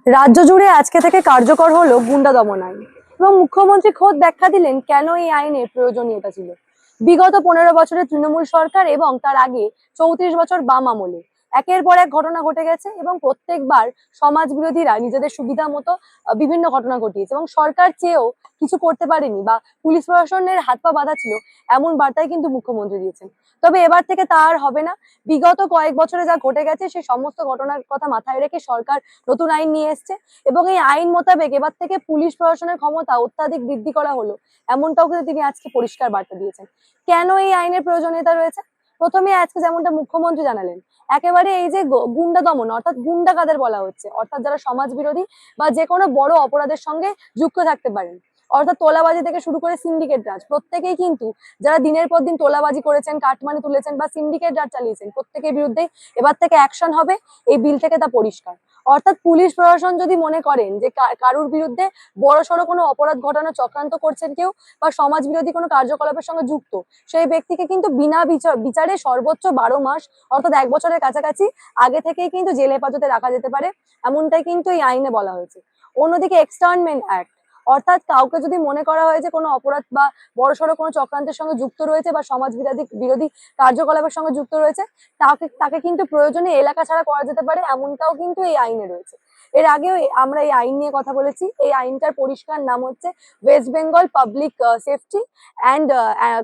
রাজ্য জুড়ে আজকে থেকে কার্যকর হলো গুন্ডা দমন আইন এবং মুখ্যমন্ত্রী খোদ ব্যাখ্যা দিলেন কেন এই আইনের প্রয়োজনীয়তা ছিল। বিগত 15 বছরের তৃণমূল সরকার এবং তার আগে 34 বছর বাম আমলে একের পর এক ঘটনা ঘটে গেছে এবং প্রত্যেকবার সমাজ বিরোধীরা নিজেদের সুবিধা মতো বিভিন্ন ঘটনা ঘটিয়েছে এবং সরকার চেয়েও কিছু করতে পারেনি বা পুলিশ প্রশাসনের হাত পা বাঁধা ছিল, এমন বার্তাই কিন্তু মুখ্যমন্ত্রী দিয়েছেন। তবে এবার থেকে তা আর হবে না। বিগত কয়েক বছরে যা ঘটে গেছে সেই সমস্ত ঘটনার কথা মাথায় রেখে সরকার নতুন আইন নিয়ে এসছে এবং এই আইন মোতাবেক এবার থেকে পুলিশ প্রশাসনের ক্ষমতা অত্যাধিক বৃদ্ধি করা হলো, এমনটাও কিন্তু তিনি আজকে পরিষ্কার বার্তা দিয়েছেন। কেন এই আইনের প্রয়োজনীয়তা রয়েছে? প্রথমে আজকে যেমনটা মুখ্যমন্ত্রী জানালেন, একেবারে এই যে গুন্ডা দমন অর্থাৎ গুন্ডা কাদের বলা হচ্ছে, অর্থাৎ যারা সমাজ বিরোধী বা যে কোনো বড় অপরাধের সঙ্গে যুক্ত থাকতে পারেন, অর্থাৎ তোলাবাজি থেকে শুরু করে সিন্ডিকেট রাজ, প্রত্যেকেই কিন্তু যারা দিনের পর দিন তোলাবাজি করেছেন, কাটমানি তুলেছেন বা সিন্ডিকেট রাজ চালিয়েছেন, প্রত্যেকের বিরুদ্ধে এবার থেকে অ্যাকশন হবে। এই বিল থেকে তা পরিষ্কার। অর্থাৎ পুলিশ প্রশাসন যদি মনে করেন যে কারুর বিরুদ্ধে বড়সড় কোনো অপরাধ ঘটানো চক্রান্ত করছেন কেউ বা সমাজ বিরোধী কোনো কার্যকলাপের সঙ্গে যুক্ত, সেই ব্যক্তিকে কিন্তু বিনা বিচারে সর্বোচ্চ 12 মাস অর্থাৎ 1 বছরের কাছাকাছি আগে থেকেই কিন্তু জেল হেফাজতে রাখা যেতে পারে, এমনটাই কিন্তু এই আইনে বলা হয়েছে। অন্যদিকে এক্সটার্নমেন্ট অ্যাক্ট, অর্থাৎ কাউকে যদি মনে করা হয় যে কোনো অপরাধ বা বড়সড় কোনো চক্রান্তের সঙ্গে যুক্ত রয়েছে বা সমাজ বিরোধী কার্যকলাপের সঙ্গে যুক্ত রয়েছে, তাকে কিন্তু প্রয়োজনে এলাকা ছাড়া করা যেতে পারে, এমনটাও কিন্তু এই আইনে রয়েছে। এর আগেও আমরা এই আইন নিয়ে কথা বলেছি। এই আইনটার পরিষ্কার নাম হচ্ছে West Bengal public safety and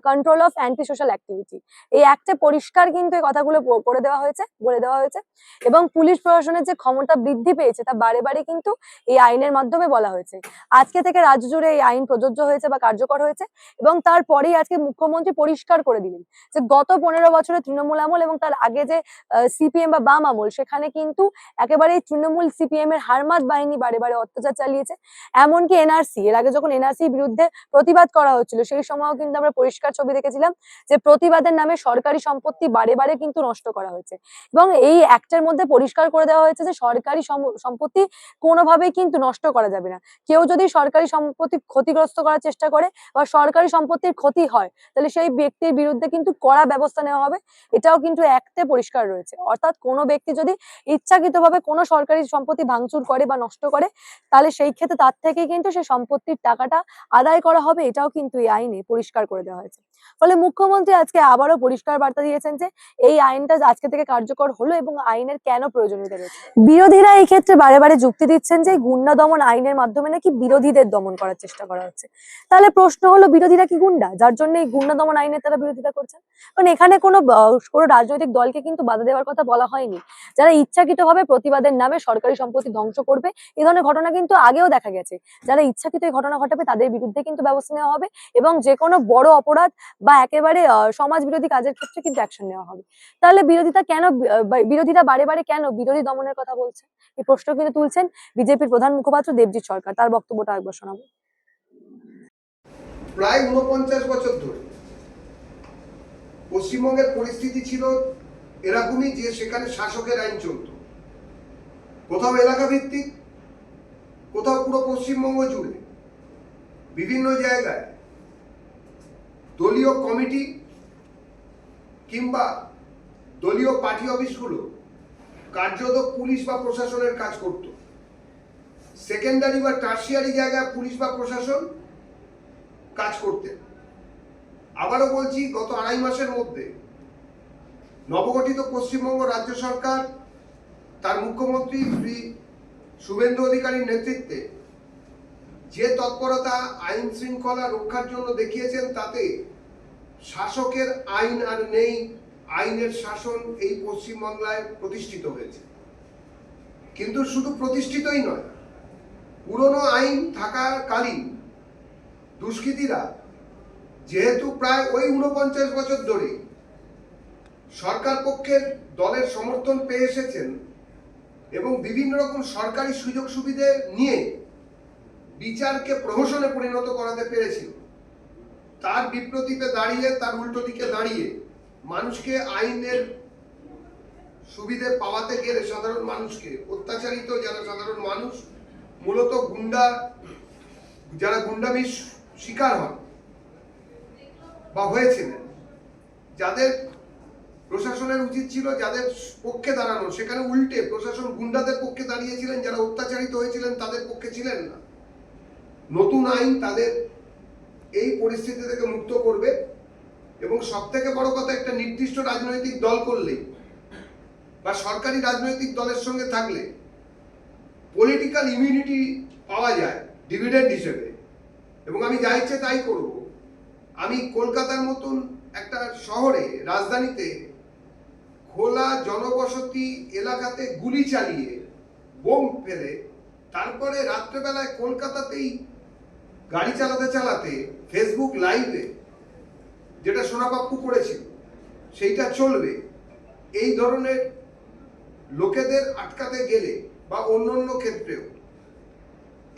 control of anti social activity. এই অ্যাক্টে পরিষ্কার কিন্তু এই কথাগুলো করে দেওয়া হয়েছে, বলে দেওয়া হয়েছে এবং পুলিশ প্রশাসনের যে ক্ষমতা বৃদ্ধি পেয়েছে তা বারে বারে কিন্তু এই আইনের মাধ্যমে বলা হয়েছে। আজকে থেকে রাজ্য জুড়ে এই আইন প্রযোজ্য হয়েছে বা কার্যকর হয়েছে এবং তারপরেই আজকে মুখ্যমন্ত্রী পরিষ্কার করে দিলেন যে গত 15 বছরের তৃণমূল আমল এবং তার আগে যে সিপিএম বা বাম আমল, সেখানে কিন্তু একেবারে তৃণমূল সিপিএম এর হারমাত বাহিনী বারে বারে অত্যাচার চালিয়েছে। এমনকি এনআরসি, এর আগে যখন এনআরসি বিরুদ্ধে প্রতিবাদ করা হচ্ছিল সেই সময়ও কিন্তু আমরা পরিষ্কার ছবি দেখেছিলাম যে প্রতিবাদের নামে সরকারি সম্পত্তি বারে বারে কিন্তু নষ্ট করা হয়েছে এবং এই অ্যাক্টের মধ্যে পরিষ্কার করে দেওয়া হয়েছে যে সরকারি সম্পত্তি কোনোভাবেই কিন্তু নষ্ট করা যাবে না। কেউ যদি সরকারি সম্পত্তি ক্ষতিগ্রস্ত করার চেষ্টা করে বা সরকারি সম্পত্তির ক্ষতি হয়, তাহলে সেই ব্যক্তির বিরুদ্ধে কিন্তু কড়া ব্যবস্থা নেওয়া হবে, এটাও কিন্তু অ্যাক্টে পরিষ্কার রয়েছে। অর্থাৎ কোনো ব্যক্তি যদি ইচ্ছাকৃতভাবে কোনো সরকারি সম্পত্তি ভাঙচুর করে বা নষ্ট করে, তাহলে সেই ক্ষেত্রে তার থেকে কিন্তু সেই সম্পত্তির টাকাটা আদায় করা হবে, এটাও কিন্তু এই আইনে পরিষ্কার করে দেওয়া হয়েছে। ফলে মুখ্যমন্ত্রী আজকে আবারও পরিষ্কার বার্তা দিয়েছেন যে এই আইনটা আজকে থেকে কার্যকর হলো এবং আইনের কেন প্রয়োজনীয়তা রয়েছে। বিরোধীরা এই ক্ষেত্রে বারে বারে যুক্তি দিচ্ছেন যে গুন্ডা দমন আইনের মাধ্যমে নাকি বিরোধীদের দমন করার চেষ্টা করা হচ্ছে। তাহলে প্রশ্ন হলো, বিরোধীরা কি গুন্ডা যার জন্য এই গুন্ডা দমন আইনের তারা বিরোধিতা করছেন? কারণ এখানে কোনো রাজনৈতিক দলকে কিন্তু বাধা দেওয়ার কথা বলা হয়নি। যারা ইচ্ছাকৃতভাবে প্রতিবাদের নামে সরকারি সম্পত্তি ধ্বংস করবে, এই ধরনের ঘটনা কিন্তু আগেও দেখা গেছে। যারা ইচ্ছাকৃত এই ঘটনা ঘটাবে তাদের বিরুদ্ধে কিন্তু ব্যবস্থা নেওয়া হবে এবং যে কোনো বড় অপরাধ বা একেবারে সমাজ বিরোধী কাজের ক্ষেত্রে কিন্তু অ্যাকশন নেওয়া হবে। তাহলে বিরোধীরা বারে বারে কেন বিরোধী দমনের কথা বলছে, এই প্রশ্ন কিন্তু তুলছেন বিজেপির প্রধান মুখপাত্র দেবজিৎ সরকার। তার বক্তব্যটা একবার শোনাবো। প্রায় 49 বছর ধরে পশ্চিমবঙ্গের পরিস্থিতি ছিল এরকমই যে সেখানে শাসকের আইন চলত, কোথাও এলাকা ভিত্তিক, কোথাও পুরো পশ্চিমবঙ্গ জুড়ে বিভিন্ন জায়গায় দলীয় কমিটি কিংবা দলীয় পার্টি অফিসগুলো কার্যত পুলিশ বা প্রশাসনের কাজ করত। সেকেন্ডারি বা টার্সিয়ারি জায়গায় পুলিশ বা প্রশাসন কাজ করতেন। আবারও বলছি, গত 2.5 মাসের মধ্যে নবগঠিত পশ্চিমবঙ্গ রাজ্য সরকার তার মুখ্যমন্ত্রী শ্রী শুভেন্দু অধিকারীর নেতৃত্বে যে তৎপরতা আইন শৃঙ্খলা রক্ষার জন্য দেখিয়েছেন, তাতে শাসকের আইন আর নেই, আইনের শাসন এই পশ্চিমবাংলায় প্রতিষ্ঠিত হয়েছে। কিন্তু শুধু প্রতিষ্ঠিতই নয়, পুরনো আইন থাকাকালীন দুষ্কৃতীরা যেহেতু প্রায় ওই 49 বছর ধরে সরকার পক্ষের দলের সমর্থন পেয়ে এসেছেন এবং বিভিন্ন রকম সরকারি সুযোগ সুবিধে নিয়ে বিচারকে প্রহসনে পরিণত করাতে পেরেছিল, তার বিপরীতে দাঁড়িয়ে, তার উল্টো দিকে দাঁড়িয়ে মানুষকে আইনের সুবিধে পাওয়াতে গেলে সাধারণ মানুষকে, অত্যাচারিত যারা সাধারণ মানুষ, মূলত যারা গুন্ডামির শিকার হন বা হয়েছিলেন, যাদের প্রশাসনের উচিত ছিল যাদের পক্ষে দাঁড়ানো, সেখানে উল্টে প্রশাসন গুন্ডাদের পক্ষে দাঁড়িয়েছিলেন, যারা অত্যাচারিত হয়েছিলেন তাদের পক্ষে ছিলেন না। নতুন আইন তাদের এই পরিস্থিতি থেকে মুক্ত করবে এবং সব থেকে বড় কথা, একটা নির্দিষ্ট রাজনৈতিক দল করলেই বা সরকারি রাজনৈতিক দলের সঙ্গে থাকলে পলিটিক্যাল ইমিউনিটি পাওয়া যায় ডিভিডেন্ড হিসেবে, এবং আমি যা ইচ্ছে তাই করব। আমি কলকাতার মতন একটা শহরে, রাজধানীতে খোলা জনবসতি এলাকাতে গুলি চালিয়ে বোম ফেলে তারপরে রাত্রেবেলায় কলকাতাতেই গাড়ি চালাতে চালাতে ফেসবুক লাইভে যেটা সোনাপাপ্পু করেছিল সেইটা চলবে, এই ধরনের লোকেদের আটকাতে গেলে বা অন্য ক্ষেত্রেও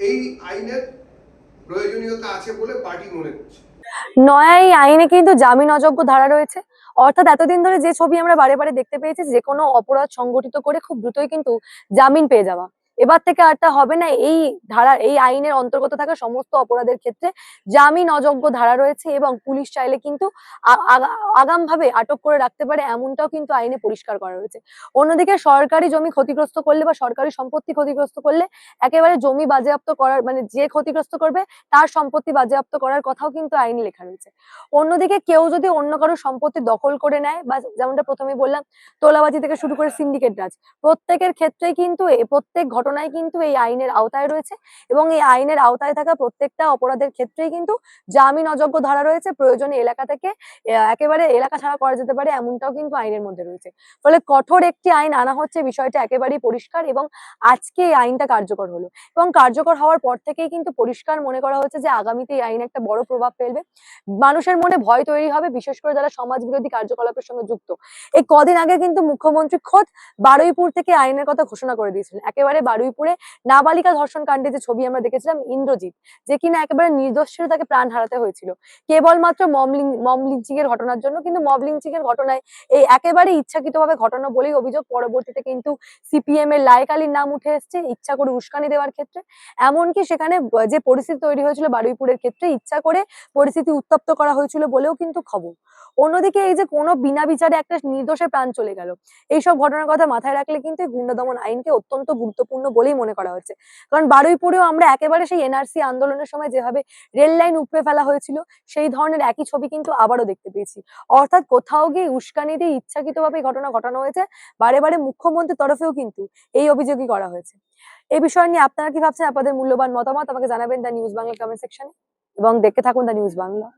এই আইনের প্রয়োজনীয়তা আছে বলে পার্টি মনে করছে। নয়া এই আইনে কিন্তু জামিন অযোগ্য ধারা রয়েছে। অর্থাৎ এতদিন ধরে যে ছবি আমরা বারে বারে দেখতে পেয়েছি, যে কোনো অপরাধ সংগঠিত করে খুব দ্রুতই কিন্তু জামিন পেয়ে যাওয়া, এবার থেকে আর তা হবে না। এই ধারা, এই আইনের অন্তর্গত থাকা সমস্ত অপরাধের ক্ষেত্রে জামিন অযোগ্য ধারা রয়েছে এবং পুলিশ চাইলে কিন্তু আগাম ভাবে আটক করে রাখতে পারে, এমনটাও কিন্তু আইনে পরিষ্কার করা রয়েছে। অন্যদিকে সরকারি জমি ক্ষতিগ্রস্ত করলে বা সরকারি সম্পত্তি ক্ষতিগ্রস্ত করলে একেবারে জমি বাজেয়াপ্ত করার, মানে যে ক্ষতিগ্রস্ত করবে তার সম্পত্তি বাজেয়াপ্ত করার কথাও কিন্তু আইনে লেখা রয়েছে। অন্যদিকে কেউ যদি অন্য কারোর সম্পত্তি দখল করে নেয়, বা যেমনটা প্রথমে বললাম, তোলাবাজি থেকে শুরু করে সিন্ডিকেট রাজ, প্রত্যেকের ক্ষেত্রেই কিন্তু প্রত্যেক ঘটনায় কিন্তু এই আইনের আওতায় রয়েছে এবং এই আইনের আওতায় থাকা প্রত্যেকটা অপরাধের ক্ষেত্রেই কিন্তু জামিন অযোগ্য ধারা রয়েছে। প্রয়োজনে এলাকা থেকে একেবারে এলাকা ছাড়া করা যেতে পারে, এমনটাও কিন্তু আইনের মধ্যে রয়েছে। ফলে কঠোর একটি আইন আনা হচ্ছে, বিষয়টা একেবারেই পরিষ্কার এবং আজকে এই আইনটা কার্যকর হলো এবং কার্যকর হওয়ার পর থেকেই কিন্তু পরিষ্কার মনে করা হচ্ছে যে আগামীতে এই আইন একটা বড় প্রভাব ফেলবে। মানুষের মনে ভয় তৈরি হবে, বিশেষ করে যারা সমাজ বিরোধী কার্যকলাপের সঙ্গে যুক্ত। এই কদিন আগে কিন্তু মুখ্যমন্ত্রী খোদ বারুইপুর থেকে আইনের কথা ঘোষণা করে দিয়েছিলেন। একেবারে বারুইপুরে নাবালিকা ধর্ষণ কাণ্ডে যে ছবি আমরা দেখেছিলাম, ইন্দ্রজিৎ, যে কিনা একেবারে নির্দোষ ছিল, তাকে প্রাণ হারাতে হয়েছিল কেবলমাত্র মব লিঞ্চিং এর ঘটনার জন্য। কিন্তু মব লিঞ্চিং এর ঘটনায় এই একেবারে ইচ্ছাকৃতভাবে ঘটনা বলেই অভিযোগ। পরবর্তীতে কিন্তু সিপিএম এর লায়েক আলীর নাম উঠে এসছে ইচ্ছা করে উস্কানি দেওয়ার ক্ষেত্রে। এমনকি সেখানে যে পরিস্থিতি তৈরি হয়েছিল বারুইপুরের ক্ষেত্রে, ইচ্ছা করে পরিস্থিতি উত্তপ্ত করা হয়েছিল বলেও কিন্তু খবর। অন্যদিকে এই যে কোনো বিনা বিচারে একটা নির্দোষের প্রাণ চলে গেল, এইসব ঘটনার কথা মাথায় রাখলে কিন্তু এই গুন্ডা দমন আইনকে অত্যন্ত গুরুত্বপূর্ণ বলেই মনে করা হচ্ছে। কারণ বারুইপুরেও আমরা একেবারে সেই এনআরসি আন্দোলনের সময় যেভাবে রেল লাইন উপড়ে ফেলা হয়েছিল, সেই ধরনের একই ছবি কিন্তু আবারও দেখতে পেয়েছি। অর্থাৎ কোথাও গিয়ে উস্কানি দিয়ে ইচ্ছাকৃতভাবে এই ঘটনা ঘটানো হয়েছে। বারে বারে মুখ্যমন্ত্রীর তরফেও কিন্তু এই অভিযোগই করা হয়েছে। এই বিষয় নিয়ে আপনারা কি ভাবছেন? আপনাদের মূল্যবান মতামত আমাকে জানাবেন দ্য নিউজ বাংলা কমেন্ট সেকশনে এবং দেখতে থাকুন দ্য নিউজ বাংলা।